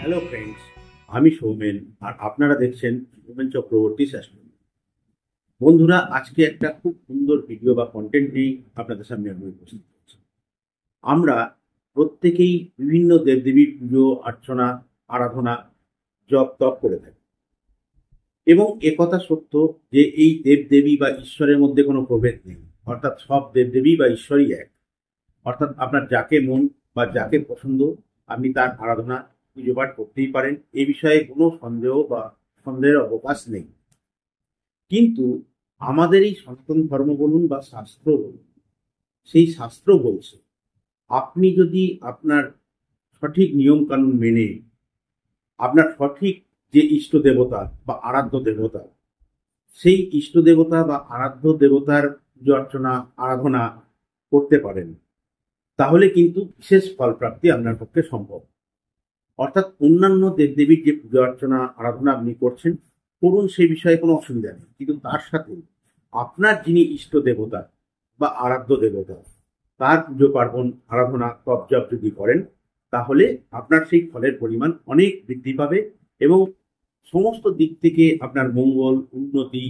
Hello friends, আমি সৌমেন আর আপনারা দেখছেন সৌমেন চক্রবর্তী শাসন। বন্ধুরা, আজকে একটা খুব সুন্দর ভিডিও বা কন্টেন্ট নিয়ে আপনাদের সামনে আমি উপস্থিত হয়েছি। আমরা প্রত্যেকেই বিভিন্ন দেবদেবীর পুজো অর্চনা, আরাধনা, জপ তপ করে থাকি এবং একথা সত্য যে এই দেবদেবী বা ঈশ্বরের মধ্যে কোনো প্রভেদ নেই। অর্থাৎ সব দেবদেবী বা ঈশ্বরই এক। অর্থাৎ আপনার যাকে মন বা যাকে পছন্দ আপনি তার আরাধনা পুজো পাঠ করতেই পারেন, এই বিষয়ে কোনো সন্দেহ বা সন্দেহের অবকাশ নেই। কিন্তু আমাদের এই সনাতন ধর্ম বলুন বা শাস্ত্র বলুন, সেই শাস্ত্র বলছে আপনি যদি আপনার সঠিক নিয়ম কানুন মেনে আপনার সঠিক যে ইষ্ট দেবতা বা আরাধ্য দেবতা, সেই ইষ্ট দেবতা বা আরাধ্য দেবতার পুজো অর্চনা আরাধনা করতে পারেন, তাহলে কিন্তু বিশেষ ফল প্রাপ্তি আপনার পক্ষে সম্ভব। অর্থাৎ অন্যান্য দেবদেবীর যে পূজা অর্চনা আরাধনা আপনি করছেন, করুন, সে বিষয়ে কোনো অসুবিধা নেই। কিন্তু তার সাথে আপনার যিনি ইষ্ট দেবতা বা আরাধ্য দেবতা, তার পুজো পার্বণ আরাধনা তপজপ যদি করেন, তাহলে আপনার সেই ফলের পরিমাণ অনেক বৃদ্ধি পাবে এবং সমস্ত দিক থেকে আপনার মঙ্গল, উন্নতি,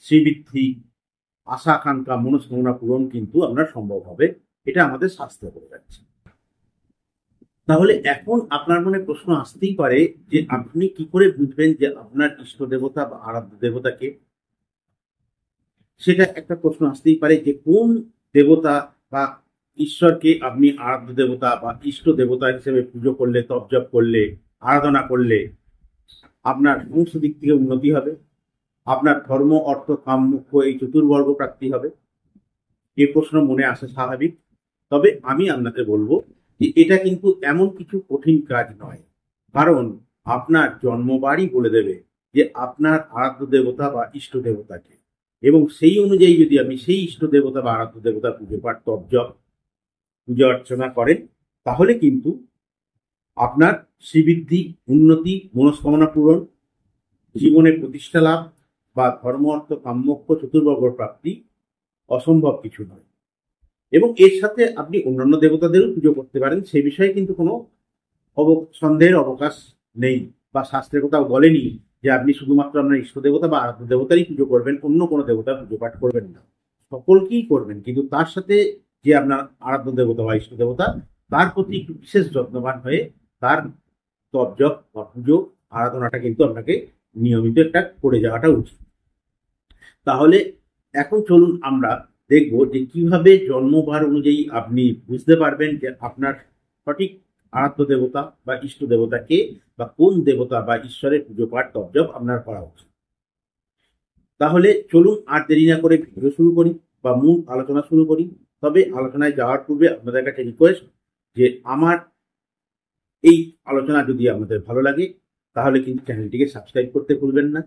শ্রীবৃদ্ধি, আশা আকাঙ্ক্ষা, মনস্কামনা পূরণ কিন্তু আপনার সম্ভব হবে। এটা আমাদের শাস্ত্রে বলে যাচ্ছে। তাহলে এখন আপনার মনে প্রশ্ন আসতেই পারে যে আপনি কি করে বুঝবেন যে আপনার ইষ্ট দেবতা বা আরাধ্য দেবতাকে? সেটা একটা প্রশ্ন আসতেই পারে যে কোন দেবতা বা ঈশ্বরকে আপনি আরাধ্য দেবতা বা ইষ্ট দেবতা হিসেবে পুজো করলে, তপজপ করলে, আরাধনা করলে আপনার সমস্ত দিক থেকে উন্নতি হবে, আপনার ধর্ম, অর্থ, কাম, মোক্ষ এই চতুর্বর্গ প্রাপ্তি হবে। এই প্রশ্ন মনে আসা স্বাভাবিক। তবে আমি আপনাকে বলবো যে এটা কিন্তু এমন কিছু কঠিন কাজ নয়। কারণ আপনার জন্মবারই বলে দেবে যে আপনার আরাধ্য দেবতা বা ইষ্ট দেবতাকে, এবং সেই অনুযায়ী যদি আপনি সেই ইষ্ট দেবতা বা আরাধ্য দেবতার পুজো পাঠ তপজপ পূজা অর্চনা করেন, তাহলে কিন্তু আপনার শ্রীবৃদ্ধি, উন্নতি, মনস্কামনা পূরণ, জীবনে প্রতিষ্ঠা লাভ বা ধর্ম, অর্থ, কাম্যক্ষ চতুর্বর্গ প্রাপ্তি অসম্ভব কিছু নয়। এবং এর সাথে আপনি অন্যান্য দেবতাদেরও পুজো করতে পারেন, সে বিষয়ে কিন্তু কোনো সন্দেহের অবকাশ নেই। বা শাস্ত্রের কোথাও বলেনি যে আপনি শুধুমাত্র আপনার ইষ্ট দেবতা বা আরাধ্য দেবতারই পুজো করবেন, অন্য কোনো দেবতার পুজো পাঠ করবেন না। সকলকেই করবেন, কিন্তু তার সাথে যে আপনার আরাধ্য দেবতা বা ইষ্ট দেবতা, তার প্রতি একটু বিশেষ যত্নবান হয়ে তার তপজপ বা পুজো আরাধনাটা কিন্তু আপনাকে নিয়মিত একটা করে যাওয়াটা উচিত। তাহলে এখন চলুন আমরা দেখব যে কিভাবে জন্মবার অনুযায়ী আপনি বুঝতে পারবেন যে আপনার সঠিক আরাধ্য দেবতা বা ইষ্ট দেবতাকে বা কোন দেবতা বা ঈশ্বরের পুজো পাঠ তপজপ আপনার করা উচিত। তাহলে চলুন আর দেরি না করে ভিডিও শুরু করি বা মূল আলোচনা শুরু করি। তবে আলোচনায় যাওয়ার পূর্বে আপনাদের কাছে রিকোয়েস্ট যে আমার এই আলোচনা যদি আপনাদের ভালো লাগে, তাহলে কিন্তু চ্যানেলটিকে সাবস্ক্রাইব করতে ভুলবেন না।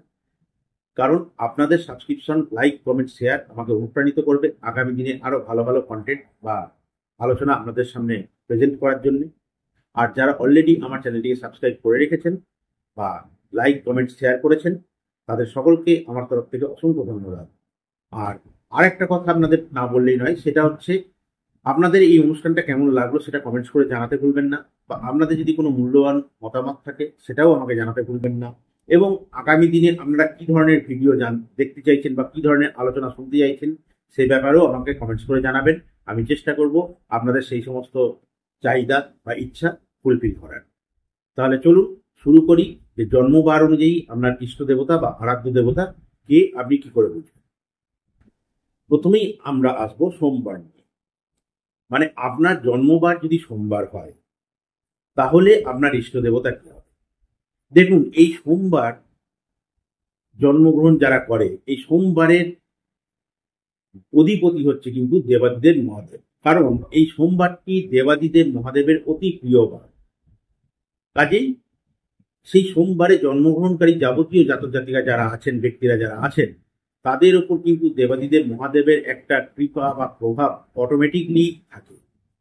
কারণ আপনাদের সাবস্ক্রিপশন, লাইক, কমেন্ট, শেয়ার আমাকে অনুপ্রাণিত করবে আগামী দিনে আরো ভালো ভালো কন্টেন্ট বা আলোচনা আপনাদের সামনে প্রেজেন্ট করার জন্য। আর যারা অলরেডি আমার চ্যানেলটিকে সাবস্ক্রাইব করে রেখেছেন বা লাইক, কমেন্ট, শেয়ার করেছেন, তাদের সকলকে আমার তরফ থেকে অসংখ্য ধন্যবাদ। আর আরেকটা কথা আপনাদের না বললেই নয়, সেটা হচ্ছে আপনাদের এই অনুষ্ঠানটা কেমন লাগলো সেটা কমেন্টস করে জানাতে ভুলবেন না। বা আপনাদের যদি কোনো মূল্যবান মতামত থাকে সেটাও আমাকে জানাতে ভুলবেন না। এবং আগামী দিনে আপনারা কি ধরনের ভিডিও দেখতে চাইছেন বা কি ধরনের আলোচনা শুনতে চাইছেন, সেই ব্যাপারেও আমাকে কমেন্টস করে জানাবেন। আমি চেষ্টা করব আপনাদের সেই সমস্ত চাহিদা বা ইচ্ছা ফুলফিল করার। তাহলে চলুন শুরু করি যে জন্মবার অনুযায়ী আপনার ইষ্ট দেবতা বা আরাধ্য দেবতা কে আপনি কি করে বুঝবেন। প্রথমেই আমরা আসবো সোমবার নিয়ে। মানে আপনার জন্মবার যদি সোমবার হয়, তাহলে আপনার ইষ্ট দেবতা কি হবে? দেখুন, এই সোমবার জন্মগ্রহণ যারা করে, এই সোমবারের অধিপতি হচ্ছে কিন্তু দেবাদিদেব মহাদেব। কারণ এই সোমবারটি দেবাদিদেব মহাদেবের অতি প্রিয় বার। কাজেই সেই সোমবারে জন্মগ্রহণকারী যাবতীয় জাতক জাতিকা যারা আছেন, ব্যক্তিরা যারা আছেন, তাদের ওপর কিন্তু দেবাদিদেব মহাদেবের একটা কৃপা বা প্রভাব অটোমেটিকলি থাকে।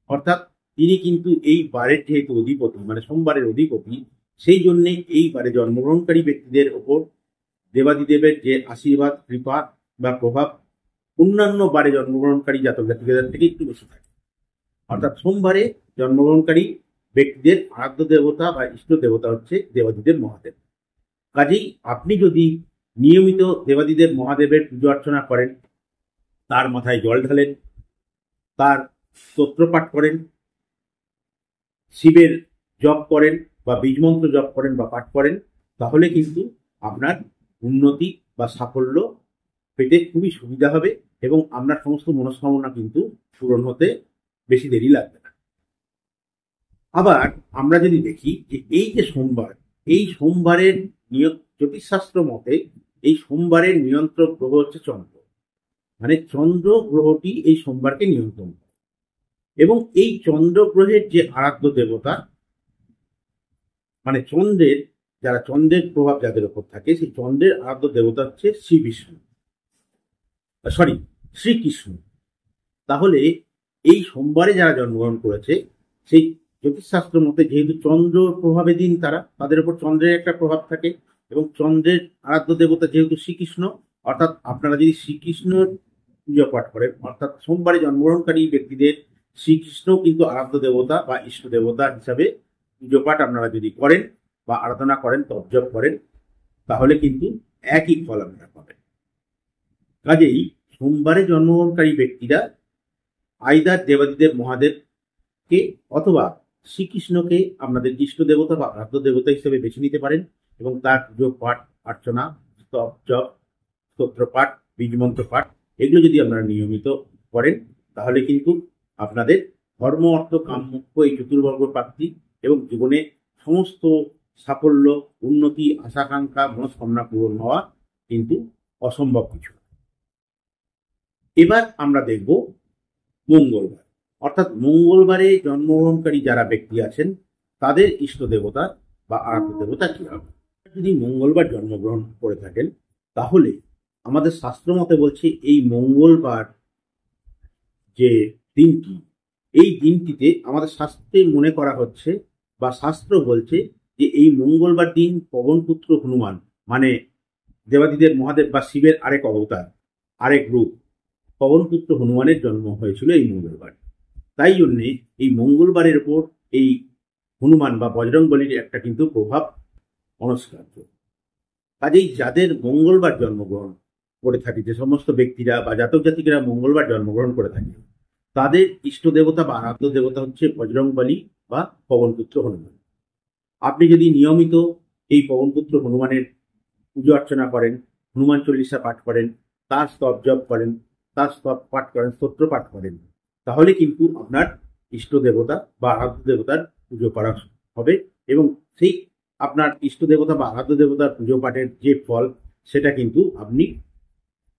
অর্থাৎ তিনি কিন্তু এই বারের যেহেতু অধিপতি, মানে সোমবারের অধিপতি, সেই জন্যে এই বারে জন্মগ্রহণকারী ব্যক্তিদের ওপর দেবাদিদেবের যে আশীর্বাদ, কৃপা বা প্রভাব অন্যান্য বারে জন্মগ্রহণকারী জাতক জাতিকাদের থেকে একটু বেশি থাকে। অর্থাৎ সোমবারে জন্মগ্রহণকারী ব্যক্তিদের আরাধ্য দেবতা বা ইষ্ট দেবতা হচ্ছে দেবাদিদেব মহাদেব। কাজেই আপনি যদি নিয়মিত দেবাদিদেব মহাদেবের পুজো অর্চনা করেন, তার মাথায় জল ঢালেন, তার স্তোত্র পাঠ করেন, শিবের জপ করেন বা বীজমন্ত্র জপ করেন বা পাঠ করেন, তাহলে কিন্তু আপনার উন্নতি বা সাফল্য পেতে খুবই সুবিধা হবে এবং আপনার সমস্ত মনস্কামনা কিন্তু পূরণ হতে বেশি দেরি লাগবে না। আবার আমরা যদি দেখি যে এই যে সোমবার, এই সোমবারের জ্যোতিষশাস্ত্র মতে এই সোমবারের নিয়ন্ত্রক গ্রহ হচ্ছে চন্দ্র, মানে চন্দ্র গ্রহটি এই সোমবারকে নিয়ন্ত্রণ করে। এবং এই চন্দ্র গ্রহের যে আরাধ্য দেবতা, মানে চন্দ্রের, যারা চন্দ্রের প্রভাব যাদের উপর থাকে, সেই চন্দ্রের আরাধ্য দেবতা হচ্ছে শ্রীকৃষ্ণ। তাহলে এই সোমবারে যারা জন্মগ্রহণ করেছে, সেই জ্যোতিষশাস্ত্র মতে যেহেতু চন্দ্র প্রভাবে দিন তাদের উপর চন্দ্রের একটা প্রভাব থাকে, এবং চন্দ্রের আরাধ্য দেবতা যেহেতু শ্রীকৃষ্ণ, অর্থাৎ আপনারা যদি শ্রীকৃষ্ণের পুজো পাঠ করেন, অর্থাৎ সোমবারে জন্মগ্রহণকারী ব্যক্তিদের শ্রীকৃষ্ণ কিন্তু আরাধ্য দেবতা বা ইষ্ট দেবতা হিসাবে পুজো পাঠ আপনারা যদি করেন বা আরাধনা করেন, তপজপ করেন, তাহলে কিন্তু একই ফল আপনারা পাবেন। কাজেই সোমবারে জন্মগ্রহণকারী ব্যক্তিরা আইদার দেবাদিদেব মহাদেবকে অথবা শ্রীকৃষ্ণকে আপনাদের ইষ্ট দেবতা বা আরাধ্য দেবতা হিসেবে বেছে নিতে পারেন এবং তার পুজো পাঠ অর্চনা, জপ, স্তোত্র পাঠ, বীজমন্ত্র পাঠ এগুলো যদি আপনারা নিয়মিত করেন, তাহলে কিন্তু আপনাদের ধর্ম, অর্থ, কাম, মোক্ষ এই চতুর্বর্গ প্রাপ্তি এবং জীবনে সমস্ত সাফল্য, উন্নতি, আশাকাঙ্ক্ষা, মনস্কামনা পূরণ হওয়া কিন্তু অসম্ভব কিছু। এবার আমরা দেখব মঙ্গলবার, অর্থাৎ মঙ্গলবারে জন্মগ্রহণকারী যারা ব্যক্তি আছেন তাদের ইষ্ট দেবতা বা আরাধ্য দেবতা কি হবে। যদি মঙ্গলবার জন্মগ্রহণ করে থাকেন, তাহলে আমাদের শাস্ত্র মতে বলছে এই মঙ্গলবার যে দিনটি, এই দিনটিতে আমাদের শাস্ত্রে মনে করা হচ্ছে বা শাস্ত্র বলছে যে এই মঙ্গলবার দিন পবনপুত্র হনুমান, মানে দেবাদিদেব মহাদেব বা শিবের আরেক অবতার, আরেক রূপ পবনপুত্র হনুমানের জন্ম হয়েছিল এই মঙ্গলবার। তাই জন্যে এই মঙ্গলবারের উপর এই হনুমান বা বজরংবলীর একটা কিন্তু প্রভাব অনস্কার্য। কাজেই যাদের মঙ্গলবার জন্মগ্রহণ করে থাকে, যে সমস্ত ব্যক্তিরা বা জাতক জাতিকেরা মঙ্গলবার জন্মগ্রহণ করে থাকে, তাদের ইষ্ট দেবতা বা আরাধ্য দেবতা হচ্ছে বজরংবলী বা পবনপুত্র হনুমান। আপনি যদি নিয়মিত এই পবনপুত্র হনুমানের পুজো অর্চনা করেন, হনুমান চল্লিশা পাঠ করেন, তার স্তব জপ করেন, তার স্তব পাঠ করেন, স্তোত্র পাঠ করেন, তাহলে কিন্তু আপনার ইষ্ট দেবতা বা আরাধ্য দেবতার পুজো করা হবে এবং সেই আপনার ইষ্ট দেবতা বা আরাধ্য দেবতার পুজো পাঠের যে ফল, সেটা কিন্তু আপনি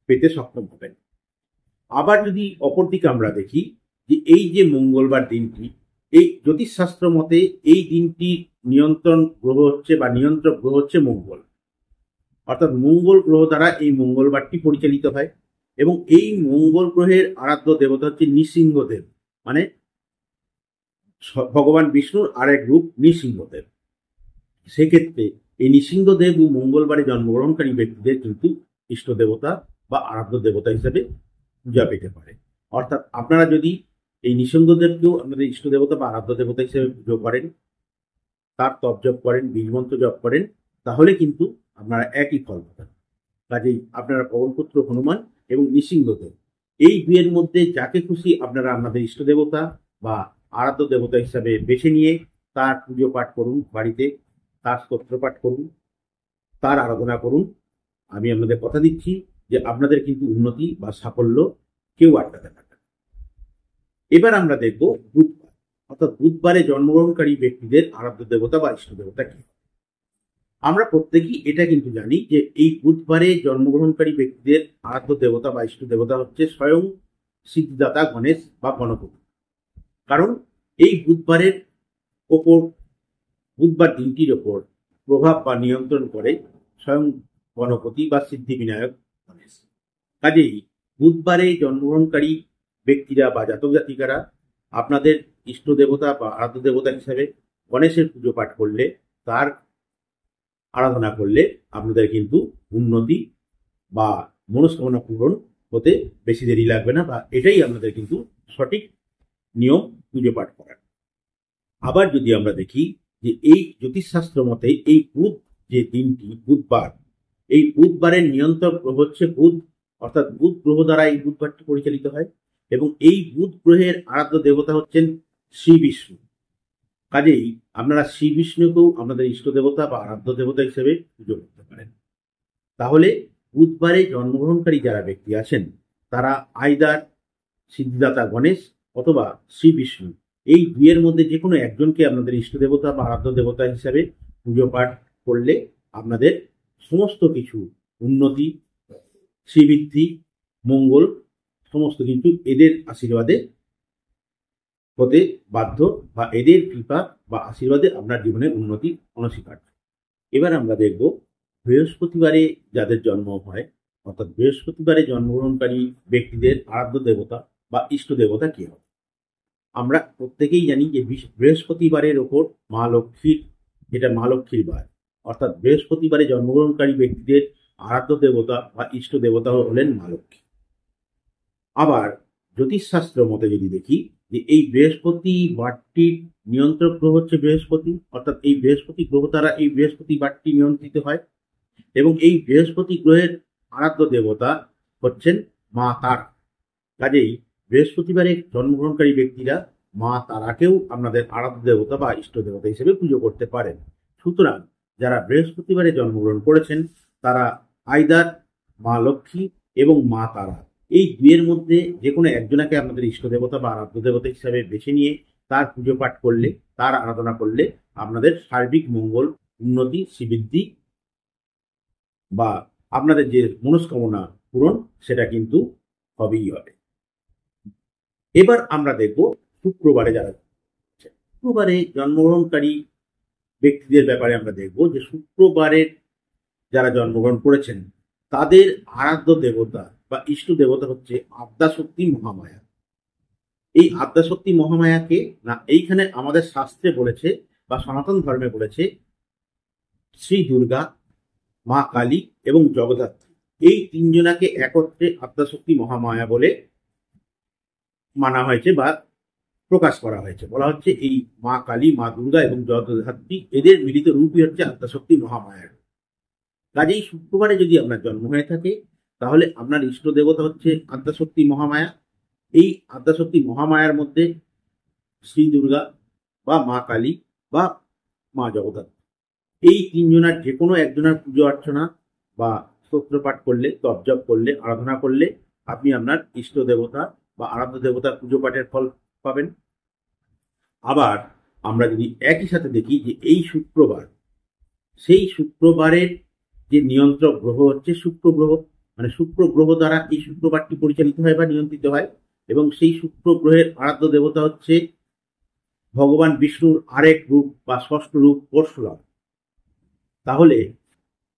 পেতে সক্ষম হবেন। আবার যদি অপরদিকে আমরা দেখি যে এই যে মঙ্গলবার দিনটি, এই জ্যোতিষশাস্ত্র মতে এই দিনটি নিয়ন্ত্রণ গ্রহ হচ্ছে বা নিয়ন্ত্রক গ্রহ হচ্ছে মঙ্গল, অর্থাৎ মঙ্গল গ্রহ দ্বারা এই মঙ্গলবারটি পরিচালিত হয় এবং এই মঙ্গল গ্রহের আরাধ্য দেবতা হচ্ছে নৃসিংহদেব, মানে ভগবান বিষ্ণুর আরেক রূপ নৃসিংহদেব। সেক্ষেত্রে এই নৃসিংহদেব ও মঙ্গলবারে জন্মগ্রহণকারী ব্যক্তিদের কিন্তু ইষ্ট দেবতা বা আরাধ্য দেবতা হিসেবে পূজা পেতে পারে। অর্থাৎ আপনারা যদি এই নৃসিংহদেবকেও আপনাদের ইষ্ট দেবতা বা আরাধ্য দেবতা হিসেবে পুজো করেন, তার তপ জপ করেন, বীজমন্ত্র জপ করেন, তাহলে কিন্তু আপনারা একই ফল পাবেন। কাজেই আপনারা পবনপুত্র হনুমান এবং নৃসিংহদেব এই দুয়ের মধ্যে যাকে খুশি আপনারা আপনাদের ইষ্ট দেবতা বা আরাধ্য দেবতা হিসাবে বেছে নিয়ে তার পুজো পাঠ করুন, বাড়িতে তার স্তোত্র পাঠ করুন, তার আরাধনা করুন। আমি আপনাদের কথা দিচ্ছি যে আপনাদের কিন্তু উন্নতি বা সাফল্য কেউ আটকাতে পারবে না। এবার আমরা দেখব বুধবার, অর্থাৎ বুধবারে জন্মগ্রহণকারী ব্যক্তিদের আরাধ্য দেবতা বা ইষ্ট দেবতা কি। আমরা প্রত্যেকেই এটা কিন্তু জানি যে এই বুধবারে জন্মগ্রহণকারী ব্যক্তিদের আরাধ্য দেবতা বা ইষ্ট দেবতা হচ্ছে স্বয়ং সিদ্ধিদাতা গণেশ বা গণপতি। কারণ এই বুধবারের ওপর, বুধবার দিনটির ওপর প্রভাব বা নিয়ন্ত্রণ করে স্বয়ং গণপতি বা সিদ্ধি বিনায়ক গণেশ। কাজেই বুধবারে জন্মগ্রহণকারী ব্যক্তিরা বা জাতক জাতিকারা আপনাদের ইষ্ট দেবতা বা আরাধ্য দেবতা হিসাবে গণেশের পুজো পাঠ করলে, তার আরাধনা করলে আপনাদের কিন্তু উন্নতি বা মনস্কামনা পূরণ হতে বেশি দেরি লাগবে না, বা এটাই আপনাদের কিন্তু সঠিক নিয়ম পুজো পাঠ করার। আবার যদি আমরা দেখি যে এই জ্যোতিষশাস্ত্র মতে এই বুধ যে দিনটি বুধবার, এই বুধবারের নিয়ন্ত্রক গ্রহ হচ্ছে বুধ, অর্থাৎ বুধ গ্রহ দ্বারা এই বুধবারটি পরিচালিত হয় এবং এই বুধ গ্রহের আরাধ্য দেবতা হচ্ছেন শ্রী বিষ্ণু। কাজেই আপনারা শ্রী বিষ্ণুকেও আপনাদের ইষ্ট দেবতা বা আরাধ্য দেবতা হিসেবে পুজো করতে পারেন। তাহলে বুধবারে জন্মগ্রহণকারী যারা ব্যক্তি আছেন তারা আইদার সিদ্ধিদাতা গণেশ অথবা শ্রী বিষ্ণু, এই দুইয়ের মধ্যে যে কোনো একজনকে আপনাদের ইষ্ট দেবতা বা আরাধ্য দেবতা হিসাবে পুজো পাঠ করলে আপনাদের সমস্ত কিছু উন্নতি, শ্রীবৃদ্ধি, মঙ্গল সমস্ত কিছু এদের আশীর্বাদে হতে বাধ্য, বা এদের কৃপা বা আশীর্বাদে আপনার জীবনে উন্নতি অনস্বীকার্য। এবার আমরা দেখব বৃহস্পতিবারে যাদের জন্ম হয়, অর্থাৎ বৃহস্পতিবারে জন্মগ্রহণকারী ব্যক্তিদের আরাধ্য দেবতা বা ইষ্ট দেবতা কি হবে। আমরা প্রত্যেকেই জানি যে বৃহস্পতিবারের ওপর মা লক্ষ্মীর, যেটা মা লক্ষ্মীর বার, অর্থাৎ বৃহস্পতিবারে জন্মগ্রহণকারী ব্যক্তিদের আরাধ্য দেবতা বা ইষ্ট দেবতা হলেন মা লক্ষ্মী। আবার জ্যোতিষশাস্ত্র মতে যদি দেখি যে এই বৃহস্পতি বারটির নিয়ন্ত্রক গ্রহ হচ্ছে বৃহস্পতি, অর্থাৎ এই বৃহস্পতি গ্রহ দ্বারা এই বৃহস্পতি বারটি নিয়ন্ত্রিত হয় এবং এই বৃহস্পতি গ্রহের আরাধ্য দেবতা হচ্ছেন মা তারা। কাজেই বৃহস্পতিবারে জন্মগ্রহণকারী ব্যক্তিরা মা তারাকেও আপনাদের আরাধ্য দেবতা বা ইষ্ট দেবতা হিসেবে পুজো করতে পারেন। সুতরাং যারা বৃহস্পতিবারে জন্মগ্রহণ করেছেন তারা আইদার মা লক্ষ্মী এবং মা তারা, এই দুইয়ের মধ্যে যে কোনো একজনাকে আপনাদের ইষ্ট দেবতা বা আরাধ্য দেবতা হিসাবে বেছে নিয়ে তার পুজো পাঠ করলে, তার আরাধনা করলে আপনাদের সার্বিক মঙ্গল, উন্নতি, শ্রীবৃদ্ধি বা আপনাদের যে মনস্কামনা পূরণ সেটা কিন্তু হবেই হবে। এবার আমরা দেখব শুক্রবারে যারা, শুক্রবারে জন্মগ্রহণকারী ব্যক্তিদের ব্যাপারে আমরা দেখব যে শুক্রবারের যারা জন্মগ্রহণ করেছেন তাদের আরাধ্য দেবতা বা ইষ্ট দেবতা হচ্ছে আদ্যাশক্তি মহামায়া। এই আদ্যাশক্তি মহামায়াকে না এইখানে আমাদের শাস্ত্রে বলেছে বা সনাতন ধর্মে বলেছে শ্রী দুর্গা, মা কালী এবং জগদ্ধাত্রী, এই তিনজনাকে একত্রে আদ্যাশক্তি মহামায়া বলে মানা হয়েছে বা প্রকাশ করা হয়েছে। বলা হচ্ছে এই মা কালী, মা দুর্গা এবং জগদ্ধাত্রী এদের মিলিত রূপই হচ্ছে আদ্যাশক্তি মহামায়ার। কাজেই শুক্রবারে যদি আপনার জন্ম হয়ে থাকে তাহলে আপনার ইষ্ট দেবতা হচ্ছে আদ্যাশক্তি মহামায়া। এই আদ্যাশক্তি মহামায়ার মধ্যে শ্রী দুর্গা বা মা কালী বা মা জগদ্ধাত্রী, এই তিনজনের যে কোনো একজনের পুজো অর্চনা বা স্তোত্র পাঠ করলে, তপজপ করলে, আরাধনা করলে আপনি আপনার ইষ্ট দেবতা বা আরাধ্য দেবতার পুজো পাঠের ফল পাবেন। আবার আমরা যদি একই সাথে দেখি যে এই শুক্রবার, সেই শুক্রবারের যে নিয়ন্ত্রক গ্রহ হচ্ছে শুক্র গ্রহ, মানে শুক্র গ্রহ দ্বারা এই শুক্রবারটি পরিচালিত হয় বা নিয়ন্ত্রিত হয় এবং সেই শুক্র গ্রহের আরাধ্য দেবতা হচ্ছে ভগবান বিষ্ণুর আরেক রূপ বা ষষ্ঠ রূপ পরশুরাম। তাহলে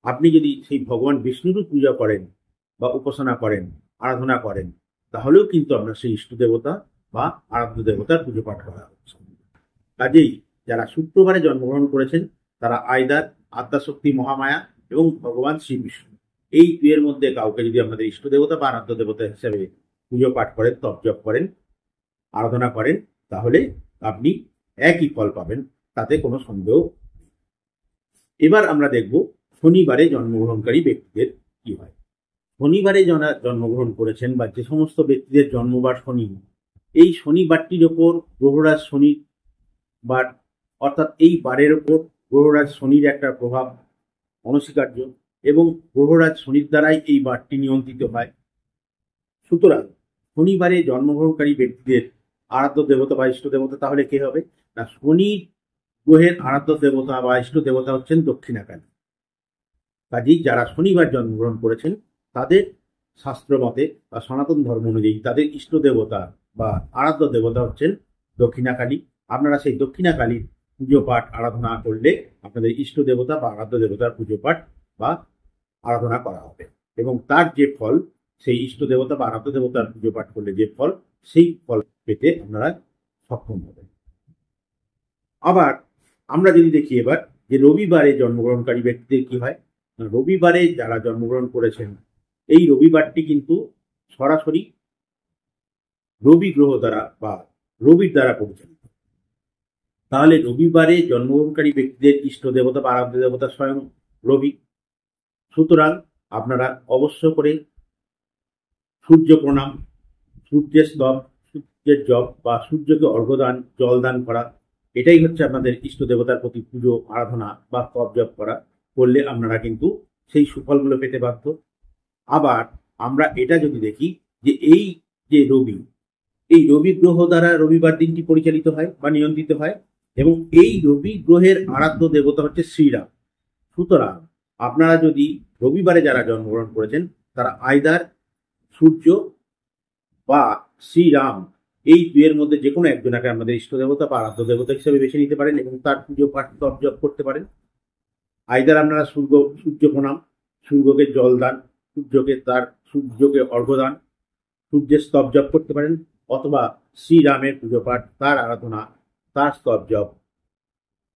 আপনি যদি সেই ভগবান বিষ্ণুরও পূজা করেন বা উপাসনা করেন, আরাধনা করেন, তাহলেও কিন্তু আপনার সেই ইষ্ট দেবতা বা আরাধ্য দেবতার পুজো পাঠ করা হচ্ছে। কাজেই যারা শুক্রবারে জন্মগ্রহণ করেছেন তারা আইদার আদ্যাশক্তি মহামায়া এবং ভগবান শ্রী বিষ্ণু, এই দুয়ের মধ্যে কাউকে যদি আপনাদের ইষ্ট দেবতা বা আরাধ্য দেবতা হিসাবে পুজো পাঠ করেন, তপজপ করেন, আরাধনা করেন, তাহলে আপনি একই ফল পাবেন, তাতে কোনো সন্দেহ। এবার আমরা দেখব শনিবারে জন্মগ্রহণকারী ব্যক্তিদের কি হয়। শনিবারে যারা জন্মগ্রহণ করেছেন বা যে সমস্ত ব্যক্তিদের জন্মবার শনি, এই শনিবারটির ওপর গ্রহরাজ শনির বার, অর্থাৎ এই বারের ওপর গ্রহরাজ শনির একটা প্রভাব অনস্বীকার্য এবং গ্রহরাজ শনির দ্বারাই এই বারটি নিয়ন্ত্রিত হয়। সুতরাং শনিবারে জন্মগ্রহণকারী ব্যক্তিদের আরাধ্য দেবতা বা ইষ্ট দেবতা তাহলে কে হবে না, শনি গ্রহের আরাধ্য দেবতা বা ইষ্ট দেবতা হচ্ছেন দক্ষিণাকালী। কাজেই যারা শনিবার জন্মগ্রহণ করেছেন তাদের শাস্ত্র মতে বা সনাতন ধর্ম অনুযায়ী তাদের ইষ্ট দেবতা বা আরাধ্য দেবতা হচ্ছেন দক্ষিণাকালী। আপনারা সেই দক্ষিণাকালীর পুজো পাঠ আরাধনা করলে আপনাদের ইষ্ট দেবতা বা আরাধ্য দেবতার পুজো পাঠ বা আরাধনা করা হবে এবং তার যে ফল, সেই ইষ্ট দেবতা বা আরাধ্য দেবতার পুজো পাঠ করলে যে ফল, সেই ফল পেতে আপনারা সক্ষম হবেন। আবার আমরা যদি দেখি এবার যে রবিবারে জন্মগ্রহণকারী ব্যক্তিদের কি হয়, রবিবারে যারা জন্মগ্রহণ করেছেন এই রবিবারটি কিন্তু সরাসরি রবি গ্রহ দ্বারা বা রবির দ্বারা পরিচালিত। তাহলে রবিবারে জন্মগ্রহণকারী ব্যক্তিদের ইষ্ট দেবতা বা আরাধ্য দেবতা স্বয়ং রবি। সুতরাং আপনারা অবশ্য করে সূর্য প্রণাম, সূর্যের স্তব, সূর্যের জপ বা সূর্যকে অর্ঘ্যদান, জলদান করা, এটাই হচ্ছে আপনাদের ইষ্ট দেবতার প্রতি পুজো আরাধনা বা স্তব জপ করা। করলে আপনারা কিন্তু সেই সুফলগুলো পেতে বাধ্য। আবার আমরা এটা যদি দেখি যে এই যে রবি, এই রবি গ্রহ দ্বারা রবিবার দিনটি পরিচালিত হয় বা নিয়ন্ত্রিত হয়, এবং এই রবি গ্রহের আরাধ্য দেবতা হচ্ছে শ্রীরাম। সুতরাং আপনারা যদি রবিবারে যারা জন্মগ্রহণ করেছেন তারা আইদার সূর্য বা শ্রীরাম এই দুয়ের মধ্যে যে কোনো একজনকে আমাদের ইষ্ট দেবতা বা আরাধ্য দেবতা হিসেবে বেছে নিতে পারেন এবং তার পুজো পাঠ তপ জপ করতে পারেন। আইদার আপনারা সূর্য প্রণাম, সূর্যকে জলদান, সূর্যকে অর্ঘ্যদান, সূর্যের স্তব জপ করতে পারেন, অথবা শ্রীরামের পুজো পাঠ, তার আরাধনা, তার স্তব জপ,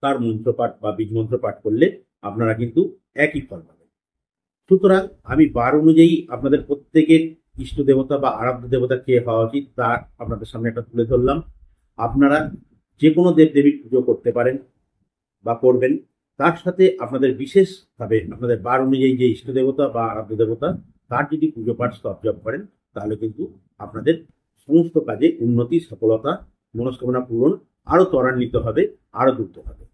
তার মন্ত্র পাঠ বা বীজ মন্ত্র পাঠ করলে আপনারা কিন্তু একই ফল পাবেন। সুতরাং আমি বার অনুযায়ী আপনাদের প্রত্যেকের ইষ্ট দেবতা বা আরাধ্য দেবতা কে হওয়া উচিত তা আপনাদের সামনে একটা তুলে ধরলাম। আপনারা যে কোনো দেব দেবীর পুজো করতে পারেন বা করবেন, তার সাথে আপনাদের বিশেষভাবে আপনাদের বার অনুযায়ী যে ইষ্ট দেবতা বা আরাধ্য দেবতা তার যদি পুজো পাঠ স্তব জপ করেন তাহলে কিন্তু আপনাদের সমস্ত কাজে উন্নতি, সফলতা, মনস্কামনা পূরণ আরো ত্বরান্বিত হবে, আরো দ্রুত হবে।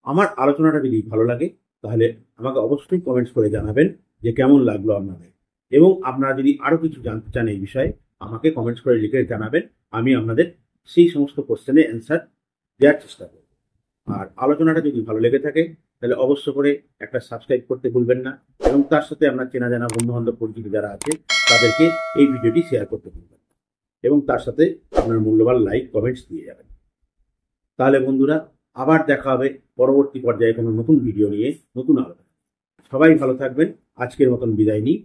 আমার আলোচনাটা যদি ভালো লাগে তাহলে আমাকে অবশ্যই কমেন্টস করে জানাবেন যে কেমন লাগলো আপনাদের, এবং আপনারা যদি আরো কিছু জানতে চান এই বিষয়ে আমাকে কমেন্টস করে লিখে জানাবেন। আমি আপনাদের সেই সমস্ত কোশ্চেনে অ্যান্সার দেওয়ার চেষ্টা করব। আর আলোচনাটা যদি ভালো লেগে থাকে তাহলে অবশ্য করে একটা সাবস্ক্রাইব করতে ভুলবেন না, এবং তার সাথে আপনার চেনা জানা বন্ধু বান্ধব পরিচিত যারা আছে তাদেরকে এই ভিডিওটি শেয়ার করতে ভুলবেন না, এবং তার সাথে আপনার মূল্যবান লাইক কমেন্টস দিয়ে যাবেন। তাহলে বন্ধুরা, আবার দেখা হবে পরবর্তী পর্যায়ে কোনো নতুন ভিডিও নিয়ে, নতুন আলোচনা। সবাই ভালো থাকবেন। আজকের মতন বিদায় নিই।